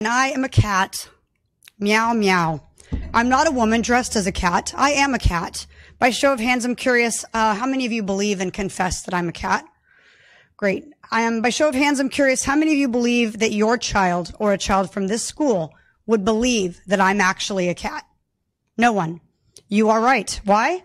I am a cat. Meow, meow. I'm not a woman dressed as a cat. I am a cat. By show of hands, I'm curious, how many of you believe and confess that I'm a cat? Great. By show of hands, I'm curious, how many of you believe that your child or a child from this school would believe that I'm actually a cat? No one. You are right. Why?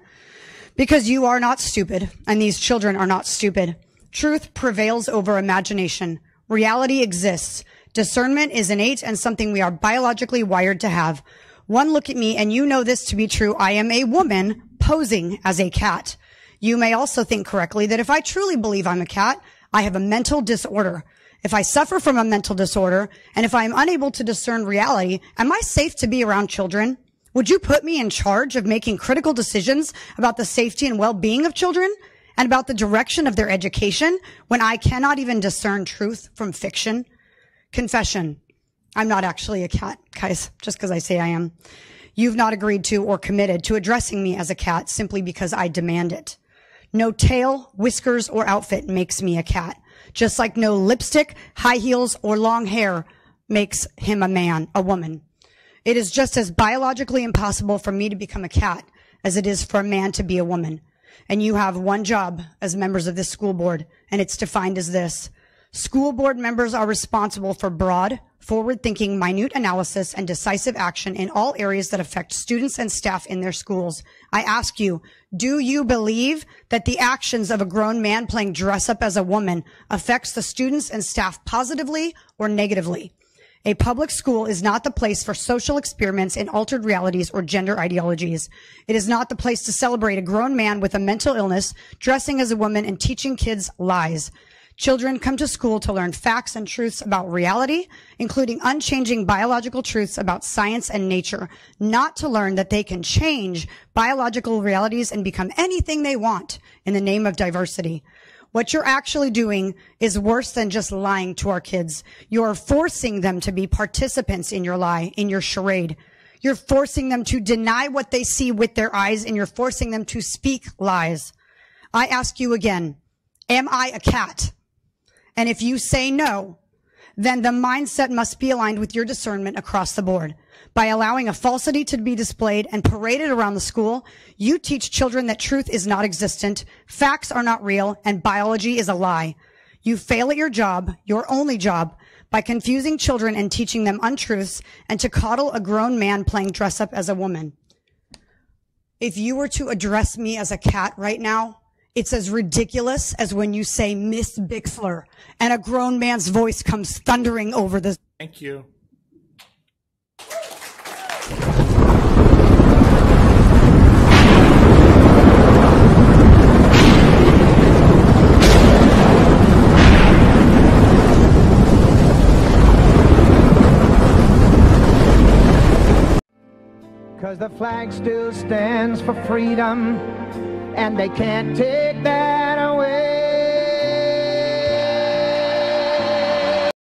Because you are not stupid, and these children are not stupid. Truth prevails over imagination. Reality exists. Discernment is innate and something we are biologically wired to have. One look at me and you know this to be true. I am a woman posing as a cat. You may also think correctly that if I truly believe I'm a cat, I have a mental disorder. If I suffer from a mental disorder, and if I am unable to discern reality, am I safe to be around children? Would you put me in charge of making critical decisions about the safety and well-being of children and about the direction of their education when I cannot even discern truth from fiction? Confession. I'm not actually a cat, guys, just because I say I am. You've not agreed to or committed to addressing me as a cat simply because I demand it. No tail, whiskers, or outfit makes me a cat, just like no lipstick, high heels, or long hair makes him a man, a woman. It is just as biologically impossible for me to become a cat as it is for a man to be a woman. And you have one job as members of this school board, and it's defined as this. School board members are responsible for broad, forward-thinking, minute analysis and decisive action in all areas that affect students and staff in their schools. I ask you, do you believe that the actions of a grown man playing dress-up as a woman affects the students and staff positively or negatively? A public school is not the place for social experiments in altered realities or gender ideologies. It is not the place to celebrate a grown man with a mental illness, dressing as a woman, and teaching kids lies. Children come to school to learn facts and truths about reality, including unchanging biological truths about science and nature, not to learn that they can change biological realities and become anything they want in the name of diversity. What you're actually doing is worse than just lying to our kids. You're forcing them to be participants in your lie, in your charade. You're forcing them to deny what they see with their eyes, and you're forcing them to speak lies. I ask you again, am I a cat? And if you say no, then the mindset must be aligned with your discernment across the board. By allowing a falsity to be displayed and paraded around the school, you teach children that truth is not existent, facts are not real, and biology is a lie. You fail at your job, your only job, by confusing children and teaching them untruths and to coddle a grown man playing dress up as a woman. If you were to address me as a cat right now, it's as ridiculous as when you say Miss Bixler and a grown man's voice comes thundering over the... Thank you. Because the flag still stands for freedom, and they can't take that